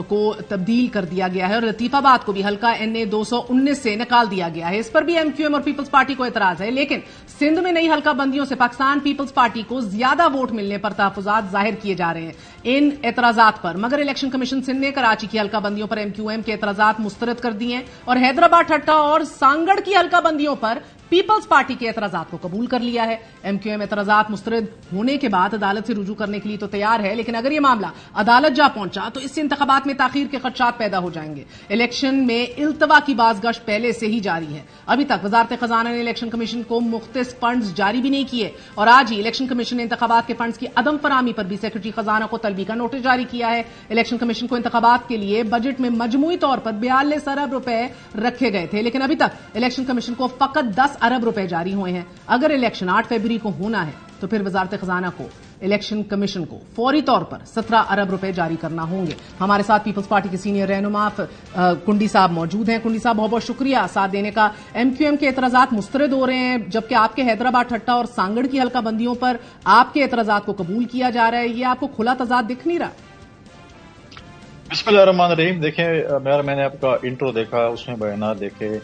S3: کو تبدیل کر دیا گیا ہے اور لطیف آباد کو بھی حلقہ NA 219 سے نکال دیا گیا ہے. اس پر بھی ایم کیو ایم اور پیپلز پارٹی کو اعتراض ہے, لیکن سندھ میں نئی حلقہ بندیوں سے پاکستان پیپلز پارٹی کو زیادہ ووٹ ملنے پر تحفظات ظاہر کیے جا رہے ہیں. ان اعتراضات پر مگر الیکشن کمیشن سندھ نے کراچی کی حلقہ بندیوں پر ایم کیو ایم کے اعتراضات مسترد کر دیے ہیں اور حیدرآباد, ٹھٹہ اور سانگڑ کی حلقہ بندیوں پر پیپلز پارٹی کے اعتراضات کو قبول کر لیا ہے. MQM اعتراضات مسترد ہونے کے بعد عدالت سے رجوع کرنے کے لیے تو تیار ہے, لیکن اگر یہ معاملہ عدالت جا پہنچا تو اس سے انتخابات میں تاخیر کے خدشات پیدا ہو جائیں گے. الیکشن میں التوا کی بازگشت پہلے سے ہی جاری ہے. ابھی تک وزارت خزانہ نے الیکشن کمیشن کو مختص فنڈز جاری بھی نہیں کیے, اور آج ہی الیکشن کمیشن نے انتخابات کے فنڈز کی عدم فراہمی پر بھی سیکرٹری خزانہ کو طلبی کا نوٹس جاری کیا ہے. الیکشن کمیشن کو انتخابات کے لیے بجٹ میں مجموعی طور پر 42 ارب روپے رکھے گئے تھے, لیکن ابھی تک الیکشن کمیشن کو فقط 10 ارب روپے جاری ہوئے ہیں. اگر الیکشن 8 فروری کو ہونا ہے تو پھر وزارت خزانہ کو الیکشن کمیشن کو فوری طور پر 17 ارب روپے جاری کرنا ہوں گے. ہمارے ساتھ پیپلز پارٹی کے سینئر رہنما کنڈی صاحب موجود ہیں. کنڈی صاحب, بہت بہت شکریہ ساتھ دینے کا. MQM کے اعتراضات مسترد ہو رہے ہیں, جبکہ آپ کے حیدرآباد ٹھٹا اور سانگڑ کی حلقہ بندیوں پر آپ کے اعتراضات کو قبول کیا جا رہا ہے. یہ آپ کو کھلا تضاد دکھ نہیں رہا؟
S6: بسم اللہ الرحمن الرحیم. دیکھیں, میں نے آپ کا انٹرو دیکھا, اس میں بیانات دیکھے.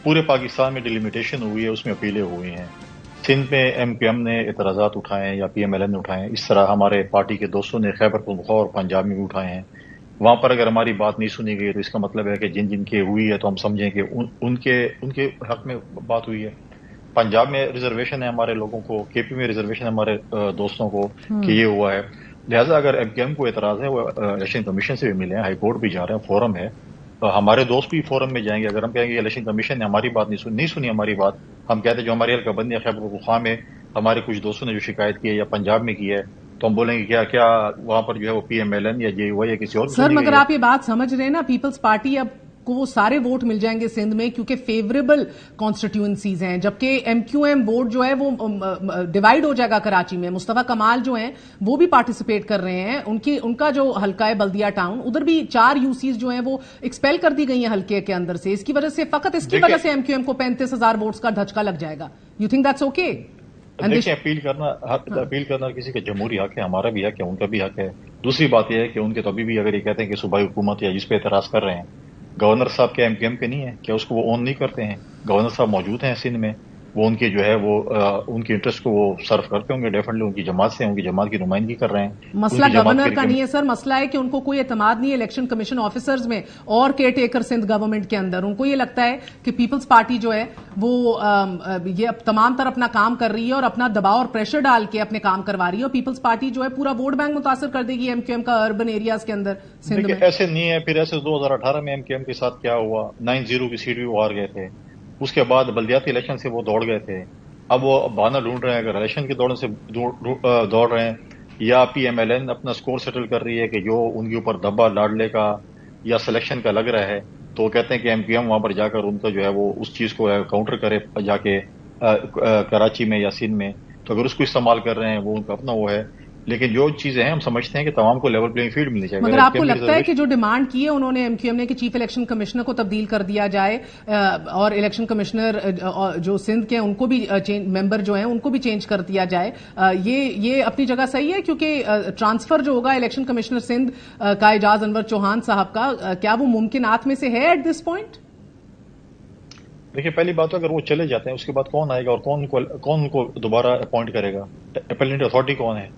S6: پورے پاکستان میں ڈیلیمیٹیشن ہوئی ہے, اس میں اپیلیں ہوئی ہیں. سندھ میں MQM نے اعتراضات اٹھائے ہیں یا PMLN نے اٹھائے ہیں. اس طرح ہمارے پارٹی کے دوستوں نے خیبر پختونخوا اور پنجاب میں بھی اٹھائے ہیں. وہاں پر اگر ہماری بات نہیں سنی گئی تو اس کا مطلب ہے کہ جن کے ہوئی ہے تو ہم سمجھیں کہ ان کے حق میں بات ہوئی ہے. پنجاب میں ریزرویشن ہے ہمارے لوگوں کو, KP میں ریزرویشن ہے ہمارے دوستوں کو کہ یہ ہوا ہے. لہٰذا اگر MQM کو اعتراض ہے, وہ الیکشن کمیشن سے بھی ملے ہیں, ہائی کورٹ بھی جا رہے ہیں, فورم ہے. ہمارے دوست بھی فورم میں جائیں گے. اگر ہم کہیں گے الیکشن کمیشن نے ہماری بات نہیں سنی ہماری بات, ہم کہتے ہیں جو ہماری حلقہ بندی ہے خیبر پختونخوا میں ہمارے کچھ دوستوں نے جو شکایت کی ہے یا پنجاب میں کی ہے, تو ہم بولیں گے کیا وہاں پر جو ہے وہ PMLN یا JUI یا کسی اور.
S3: سر, مگر آپ یہ بات سمجھ رہے ہیں نا, پیپلز پارٹی اب کو وہ سارے ووٹ مل جائیں گے سندھ میں کیونکہ فیوریبل کانسٹیٹیوئنسیز ہیں, جبکہ MQM ووٹ جو ہے وہ ڈیوائیڈ ہو جائے گا کراچی میں. مصطفیٰ کمال جو ہیں وہ بھی پارٹیسپیٹ کر رہے ہیں, ان کا جو حلقہ ہے بلدیہ ٹاؤن, ادھر بھی 4 UCs جو ہیں وہ ایکسپیل کر دی گئی ہیں حلقے کے اندر سے. اس کی وجہ سے فقط اس کی وجہ سے MQM کو 35,000 ووٹس کا دھچکا لگ جائے گا. You think that's okay?
S6: دیکھیں, اپیل کرنا کسی کا جمہوری حق ہے, ہمارا بھی حق ہے, ان کا بھی حق ہے. دوسری بات یہ ہے کہ ان کے تو ابھی بھی اگر یہ کہتے ہیں کہ صوبائی حکومت یا جس پہ اعتراض کر رہے ہیں, گورنر صاحب کیا MQM کے نہیں ہے, کیا اس کو وہ اون نہیں کرتے ہیں؟ گورنر صاحب موجود ہیں سندھ میں, وہ ان کے جو ہے وہ ان کی انٹرسٹ کو وہ سرو کرتے ہوں گے. ڈیفینیٹلی ان کی جماعت سے, ان کی جماعت کی نمائندگی کر رہے ہیں.
S3: مسئلہ گورنر کا نہیں ہے سر, مسئلہ ہے کہ ان کو کوئی اعتماد نہیں ہے الیکشن کمیشن آفیسرز میں اور کیئر ٹیکر سندھ گورنمنٹ کے اندر. ان کو یہ لگتا ہے کہ پیپلز پارٹی جو ہے وہ یہ تمام طرح اپنا کام کر رہی ہے اور اپنا دباؤ اور پریشر ڈال کے اپنے کام کروا رہی ہے, اور پیپلز پارٹی جو ہے پورا ووٹ بینک متاثر کر دے گی MQM کا اربن ایریاز کے اندر سندھ میں.
S6: ایسے نہیں ہے. پھر ایسے 2018 میں MQM کے ساتھ کیا ہوا, 9-0 کی سیٹ بھی وہ ہار گئے تھے. اس کے بعد بلدیاتی الیکشن سے وہ دوڑ گئے تھے. اب وہ بہانہ ڈھونڈ رہے ہیں, اگر الیکشن کے دوڑنے سے دوڑ رہے ہیں یا PMLN اپنا سکور سیٹل کر رہی ہے کہ جو ان کے اوپر دبا لاڈلے کا یا سلیکشن کا لگ رہا ہے, تو وہ کہتے ہیں کہ MQM وہاں پر جا کر ان کا جو ہے وہ اس چیز کو کاؤنٹر کرے جا کے کراچی میں یا سندھ میں. تو اگر اس کو استعمال کر رہے ہیں وہ ان کا اپنا وہ ہے, لیکن جو چیزیں ہیں ہم سمجھتے ہیں کہ تمام کو لیول پلینگ فیلڈ ملنی چاہیے.
S3: مگر آپ کو لگتا ہے کہ جو ڈیمانڈ کی ہے انہوں نے MQM نے کہ چیف الیکشن کمشنر کو تبدیل کر دیا جائے اور الیکشن کمشنر جو سندھ کے ان کو بھی ممبر جو ہیں ان کو بھی چینج کر دیا جائے, یہ اپنی جگہ صحیح ہے؟ کیونکہ ٹرانسفر جو ہوگا الیکشن کمشنر سندھ کا اعجاز انور چوہان صاحب کا, کیا وہ ممکنات میں سے ہے ایٹ دس پوائنٹ؟
S6: دیکھیے, پہلی بات تو اگر وہ چلے جاتے ہیں اس کے بعد کون آئے گا اور کون ان کو دوبارہ اپوائنٹ کرے گا؟ اپیلنٹ اتھارٹی کون ہے؟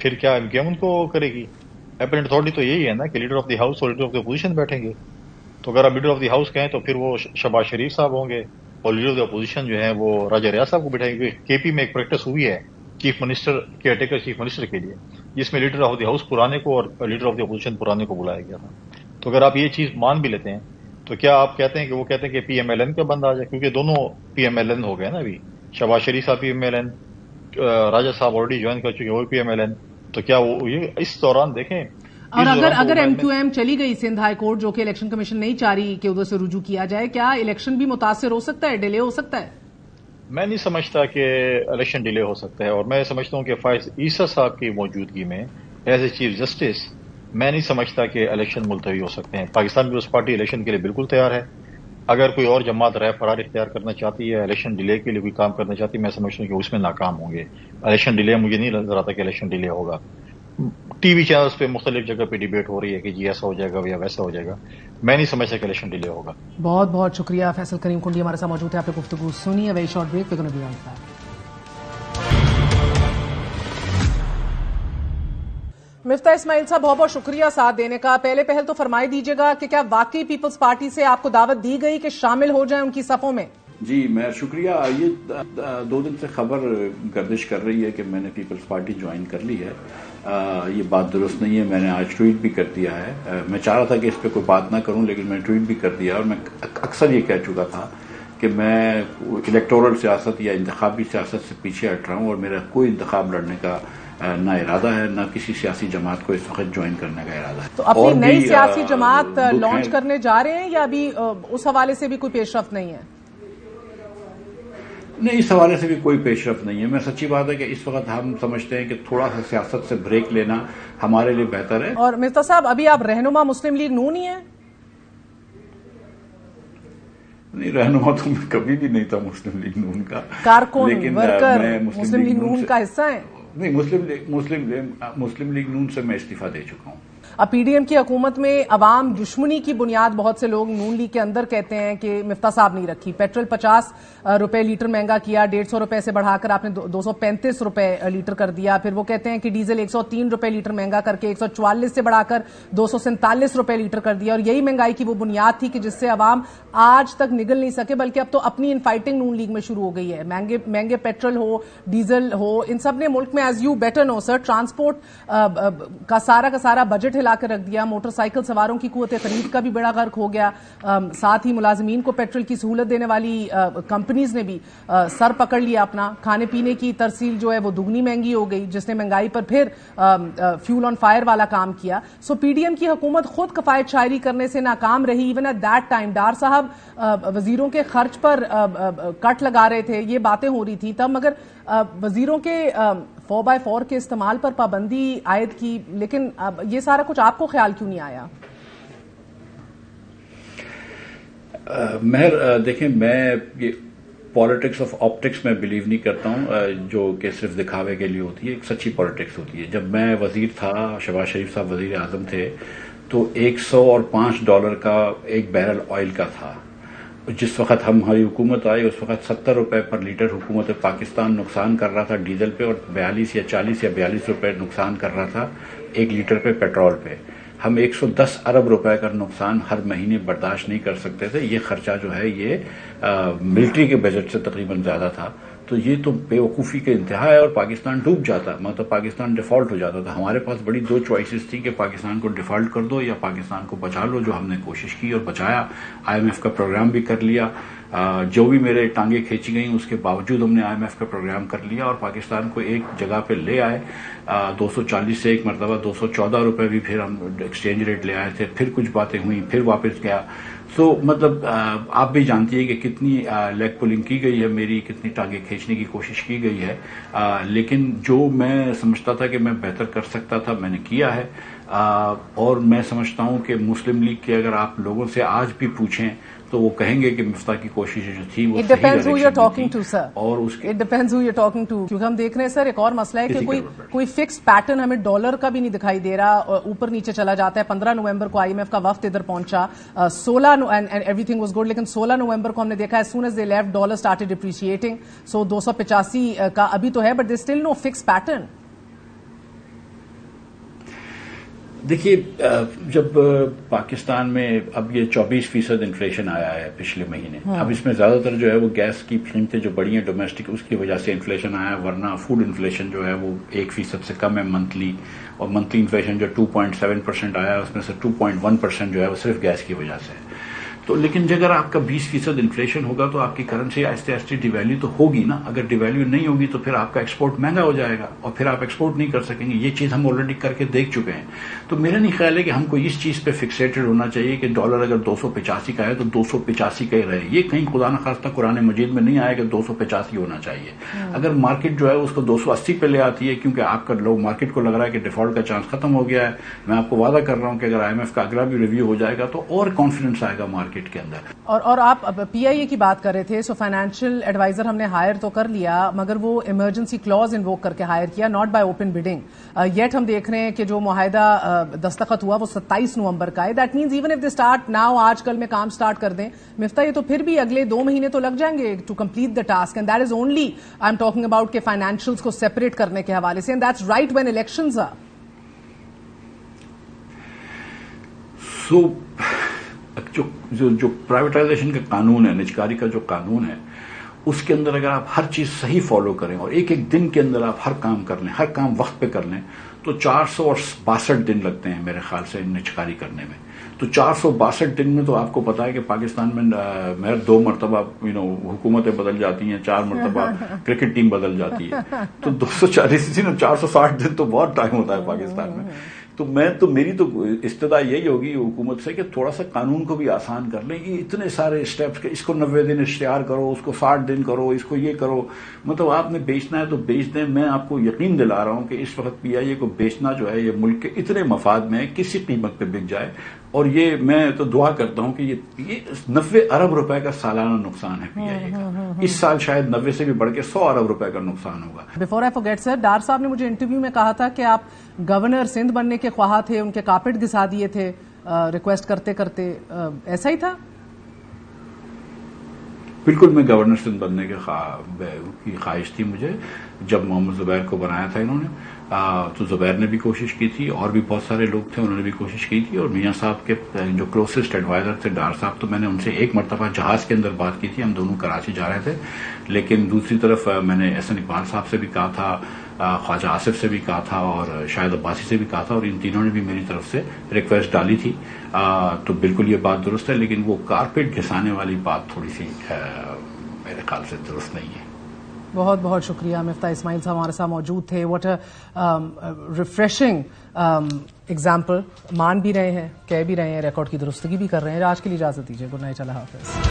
S6: پھر کیا MQM ان کو کرے گی؟ اپیلنٹ اتھارٹی تو یہی ہے نا کہ لیڈر آف دی ہاؤس اور لیڈر آف دی اپوزیشن بیٹھیں گے. تو اگر آپ لیڈر آف دی ہاؤس کہیں تو پھر وہ شہباز شریف صاحب ہوں گے, اور لیڈر آف دی اپوزیشن جو ہے وہ راجہ ریاض صاحب کو بٹھائیں گے. KP میں ایک پریکٹس ہوئی ہے chief minister care taker chief minister کے لیے, جس میں لیڈر آف دی ہاؤس پرانے کو اور لیڈر آف دی اپوزیشن پرانے کو بلایا گیا تھا. تو اگر آپ یہ چیز مان بھی لیتے ہیں تو کیا آپ کہتے ہیں کہ وہ کہتے ہیں کہ PMLN کا بند آ جائے؟ کیونکہ دونوں PMLN ہو گئے نا ابھی, شہباز شریف صاحب PMLN, راجہ صاحب آلریڈی جوائن کر چکے وہ PMLN. تو کیا وہ یہ اس دوران دیکھیں,
S3: اور اگر MQM چلی گئی سندھ ہائی کورٹ جو کہ الیکشن کمیشن نہیں چاہ رہی کہ ادھر سے رجوع کیا جائے, کیا الیکشن بھی متاثر ہو سکتا ہے, ڈیلے ہو سکتا ہے؟
S6: میں نہیں سمجھتا کہ الیکشن ڈیلے ہو سکتا ہے, اور میں سمجھتا ہوں کہ فائز عیسیٰ صاحب کی موجودگی میں ایز اے چیف جسٹس میں نہیں سمجھتا کہ الیکشن ملتوی ہو سکتے ہیں. پاکستان پیپلز پارٹی الیکشن کے لیے بالکل تیار ہے. اگر کوئی اور جماعت رائے فرار اختیار کرنا چاہتی ہے, الیکشن ڈیلے کے لیے کوئی کام کرنا چاہتی ہے, میں سمجھتا ہوں کہ اس میں ناکام ہوں گے. الیکشن ڈیلے مجھے نہیں نظر آتا کہ الیکشن ڈیلے ہوگا. ٹی وی چینلز پہ مختلف جگہ پہ ڈیبیٹ ہو رہی ہے کہ جی ایسا ہو جائے گا یا ویسا ہو جائے گا. میں نہیں سمجھتا کہ الیکشن ڈیلے ہوگا.
S3: بہت بہت شکریہ. فیصل کریم کنڈی ہمارے ساتھ موجود ہے, آپ نے گفتگو سنی ہے. Very short break, we gonna be right back. Miftah Ismail صاحب, بہت بہت شکریہ ساتھ دینے کا. پہلے پہل تو فرمائی دیجیے گا کہ کیا واقعی پیپلز پارٹی سے آپ کو دعوت دی گئی کہ شامل ہو جائیں ان کی صفوں میں؟
S7: جی میں شکریہ. یہ 2 دن سے خبر گردش کر رہی ہے کہ میں نے پیپلز پارٹی جوائن کر لی ہے. یہ بات درست نہیں ہے. میں نے آج ٹویٹ بھی کر دیا ہے. میں چاہ رہا تھا کہ اس پہ کوئی بات نہ کروں لیکن میں نے ٹویٹ بھی کر دیا اور میں اکثر یہ کہہ چکا تھا کہ میں الیکٹورل سیاست یا انتخابی سیاست سے پیچھے ہٹ رہا ہوں اور میرا کوئی انتخاب لڑنے کا نہ ارادہ ہے نہ کسی سیاسی جماعت کو اس وقت جوائن کرنے کا ارادہ ہے.
S3: تو اپنی نئی سیاسی جماعت لانچ کرنے جا رہے ہیں یا ابھی اس حوالے سے بھی کوئی پیش رفت نہیں ہے؟
S7: نہیں, اس حوالے سے بھی کوئی پیش رفت نہیں ہے. میں سچی بات ہے کہ اس وقت ہم سمجھتے ہیں کہ تھوڑا سا سیاست سے بریک لینا ہمارے لیے بہتر ہے.
S3: اور مفتاح صاحب ابھی آپ رہنما مسلم لیگ نون ہی ہیں؟
S7: نہیں, رہنما تو میں کبھی بھی نہیں تھا مسلم لیگ نون کا.
S3: کارکن ورکر مسلم لیگ نون کا حصہ ہیں؟
S7: نہیں, مسلم لیگ نون سے میں استعفیٰ دے چکا ہوں.
S3: اب پی ڈی ایم کی حکومت میں عوام دشمنی کی بنیاد بہت سے لوگ نون لیگ کے اندر کہتے ہیں کہ مفتاح صاحب نہیں رکھی. پیٹرول 50 روپے لیٹر مہنگا کیا, 150 روپے سے بڑھا کر آپ نے 235 روپے لیٹر کر دیا. پھر وہ کہتے ہیں کہ ڈیزل 103 روپے لیٹر مہنگا کر کے 144 سے بڑھا کر 247 روپے لیٹر کر دیا. اور یہی مہنگائی کی وہ بنیاد تھی کہ جس سے عوام آج تک نگل نہیں سکے, بلکہ اب تو اپنی ان فائٹنگ نون لیگ میں شروع ہو گئی ہے. مہنگے پیٹرول ہو, ڈیزل ہو, ان سب نے ملک میں as you better know sir transport کا سارا بجٹ ہلا کر رکھ دیا. موٹر سائیکل سواروں کی قوت خرید کا بھی بڑا غرق ہو گیا. ساتھ ہی ملازمین کو پیٹرول کی سہولت دینے والی کمپنیز نے بھی سر پکڑ لیا اپنا. کھانے پینے کی ترسیل جو ہے وہ دگنی مہنگی ہو گئی, جس نے مہنگائی پر پھر فیول آن فائر والا کام کیا. سو پی ڈی ایم کی حکومت خود کفایت شاعری کرنے سے ناکام رہی. Even at that time Dar sahib وزیروں کے خرچ پر کٹ لگا رہے تھے, یہ باتیں ہو رہی تھی تب, مگر وزیروں کے 4x4 کے استعمال پر پابندی عائد کی. لیکن یہ سارا کچھ آپ کو خیال کیوں نہیں آیا؟
S7: مہر دیکھیں, میں یہ پالیٹکس آف آپٹکس میں بلیو نہیں کرتا ہوں جو کہ صرف دکھاوے کے لیے ہوتی ہے. ایک سچی پالیٹکس ہوتی ہے. جب میں وزیر تھا, شہباز شریف صاحب وزیر اعظم تھے, تو $105 کا ایک بیرل آئل کا تھا. جس وقت ہماری حکومت آئی اس وقت 70 روپے پر لیٹر حکومت پاکستان نقصان کر رہا تھا ڈیزل پہ, اور 42 یا 40 یا 42 روپے نقصان کر رہا تھا 1 لیٹر پہ پیٹرول پہ. ہم 110 ارب روپے کا نقصان ہر مہینے برداشت نہیں کر سکتے تھے. یہ خرچہ جو ہے یہ ملٹری کے بجٹ سے تقریباً زیادہ تھا. تو یہ تو بے وقوفی کا انتہا ہے, اور پاکستان ڈوب جاتا, مطلب پاکستان ڈیفالٹ ہو جاتا تھا. ہمارے پاس بڑی 2 چوائسز تھی کہ پاکستان کو ڈیفالٹ کر دو یا پاکستان کو بچا لو, جو ہم نے کوشش کی اور بچایا. IMF کا پروگرام بھی کر لیا. جو بھی میرے ٹانگیں کھینچی گئیں اس کے باوجود ہم نے IMF کا پروگرام کر لیا اور پاکستان کو ایک جگہ پہ لے آئے. 240 سے ایک مرتبہ 214 روپے بھی پھر ہم ایکسچینج ریٹ لے آئے تھے. پھر کچھ باتیں ہوئیں, پھر واپس گیا. سو مطلب آپ بھی جانتی ہیں کہ کتنی لیگ پولنگ کی گئی ہے میری, کتنی ٹانگیں کھینچنے کی کوشش کی گئی ہے. لیکن جو میں سمجھتا تھا کہ میں بہتر کر سکتا تھا میں نے کیا ہے. اور میں سمجھتا ہوں کہ مسلم لیگ کے اگر آپ لوگوں سے آج بھی پوچھیں تو وہ کہیں گے کہ مفتاح کی کوششیں جو تھی وہ صحیح ڈائریکشن میں تھی. اور اس کے
S3: it depends who you talking to, کیونکہ ہم دیکھ رہے ہیں سر ایک اور مسئلہ ہے کہ کوئی فکس پیٹرن ہمیں ڈالر کا بھی نہیں دکھائی دے رہا, اوپر نیچے چلا جاتا ہے. 15 نومبر کو IMF کا وفد ادھر پہنچا, 16 ایوری تھنگ واز گڈ, لیکن 16 نومبر کو ہم نے دیکھا as soon as they left dollar started depreciating. سو 285 کا ابھی تو ہے, but there is still no fixed pattern.
S7: دیکھیے, جب پاکستان میں اب یہ 24% انفلیشن آیا ہے پچھلے مہینے, اب اس میں زیادہ تر جو ہے وہ گیس کی قیمتیں جو بڑی ہیں ڈومیسٹک, اس کی وجہ سے انفلیشن آیا ہے. ورنہ فوڈ انفلیشن جو ہے وہ 1% سے کم ہے منتھلی, اور منتھلی انفلیشن جو 2.7% آیا ہے اس میں سے 2.1% جو ہے وہ صرف گیس کی وجہ سے ہے. تو لیکن اگر آپ کا 20% انفلیشن ہوگا تو آپ کی کرنسی آہستہ آہستہ ڈیویلیو تو ہوگی نا. اگر ڈیویلیو نہیں ہوگی تو پھر آپ کا ایکسپورٹ مہنگا ہو جائے گا اور پھر آپ ایکسپورٹ نہیں کر سکیں گے. یہ چیز ہم آلریڈی کر کے دیکھ چکے ہیں. تو میرا نہیں خیال ہے کہ ہم کو اس چیز پہ فکسیٹڈ ہونا چاہیے کہ ڈالر اگر 285 کا ہے تو 285 کا ہی رہے. یہ کہیں خدا نخواستہ قرآن مجید میں نہیں آئے کہ 285 ہونا چاہیے. اگر مارکیٹ جو ہے اس کو 280 پہ لے آتی ہے کیونکہ آپ کا لوگ مارکیٹ کو لگ رہا ہے کہ ڈیفالٹ کا چانس ختم ہو گیا ہے, میں آپ کو وعدہ کر رہا ہوں کہ اگر IMF کا اگلا بھی ریویو ہو جائے گا تو اور کانفیڈنس آئے گا مارکیٹ کے اندر.
S3: اور آپ PIA کی بات کر رہے تھے, سو فائنینشیل ایڈوائزر ہم نے ہائر تو کر لیا, مگر وہ ایمرجنسی کلوز انووک کر کے ہائر کیا, not by open bidding. Yet ہم دیکھ رہے ہیں کہ جو معاہدہ دستخط ہوا وہ 27 نومبر کا ہے. That means even if they start now, آج کل میں کام اسٹارٹ کر دیں مفتاح, یہ تو پھر بھی اگلے 2 مہینے تو لگ جائیں گے to complete the task. And that is only I am talking about کہ فائنینشیلس کو سیپریٹ کرنے کے حوالے سے. And that's right when elections are.
S7: So جو پرائیویٹائزیشن کا قانون ہے، نجکاری کا جو قانون ہے، اس کے اندر اگر آپ ہر چیز صحیح فالو کریں اور ایک ایک دن کے اندر آپ ہر کام کر لیں، ہر کام وقت پہ کر لیں، تو 462 دن لگتے ہیں میرے خیال سے نجکاری کرنے میں. تو 462 دن میں تو آپ کو پتا ہے کہ پاکستان میں محض 2 مرتبہ حکومتیں بدل جاتی ہیں، 4 مرتبہ کرکٹ ٹیم بدل جاتی ہے، تو 240 دن اور 460 دن تو بہت ٹائم ہوتا ہے پاکستان میں. تو میری تو استدعا یہی ہوگی حکومت سے کہ تھوڑا سا قانون کو بھی آسان کر لیں. یہ اتنے سارے اسٹیپس کہ اس کو 90 دن اشتہار کرو، اس کو 60 دن کرو، اس کو یہ کرو، مطلب آپ نے بیچنا ہے تو بیچ دیں. میں آپ کو یقین دلا رہا ہوں کہ اس وقت پی آئی اے کو بیچنا جو ہے یہ ملک کے اتنے مفاد میں کسی قیمت پہ بک جائے. اور یہ میں تو دعا کرتا ہوں کہ یہ 90 ارب روپے کا سالانہ نقصان ہے پی آئی اے کا. اس سال شاید 90 سے بھی بڑھ کے 100 ارب روپے کا نقصان ہوگا.
S3: بفور آئی فورگیٹ سر، ڈار صاحب نے مجھے انٹرویو میں کہا تھا کہ آپ گورنر سندھ بننے کے خواہاں تھے، ان کے کارپیٹ گھسا دیے تھے ریکویسٹ کرتے کرتے، ایسا ہی تھا؟
S7: بالکل، میں گورنر سندھ بننے کی خواہش تھی مجھے. جب محمد زبیر کو بنایا تھا انہوں نے تو زبیر نے بھی کوشش کی تھی، اور بھی بہت سارے لوگ تھے انہوں نے بھی کوشش کی تھی. اور میاں صاحب کے جو کلوزسٹ ایڈوائزر تھے ڈار صاحب، تو میں نے ان سے ایک مرتبہ جہاز کے اندر بات کی تھی، ہم دونوں کراچی جا رہے تھے. لیکن دوسری طرف میں نے احسن اقبال صاحب سے بھی کہا تھا، خواجہ آصف سے بھی کہا تھا، اور شاہد عباسی سے بھی کہا تھا، اور ان تینوں نے بھی میری طرف سے ریکویسٹ ڈالی تھی. تو بالکل یہ بات درست ہے، لیکن وہ کارپیٹ گھسانے والی بات تھوڑی سی میرے خیال سے درست نہیں ہے.
S3: بہت بہت شکریہ. مفتاح اسماعیل صاحب ہمارے ساتھ موجود تھے. What a refreshing example. مان بھی رہے ہیں، کہہ بھی رہے ہیں، ریکارڈ کی درستگی بھی کر رہے ہیں. آج کے لیے اجازت دیجیے. گڈ نائٹ، اللہ حافظ.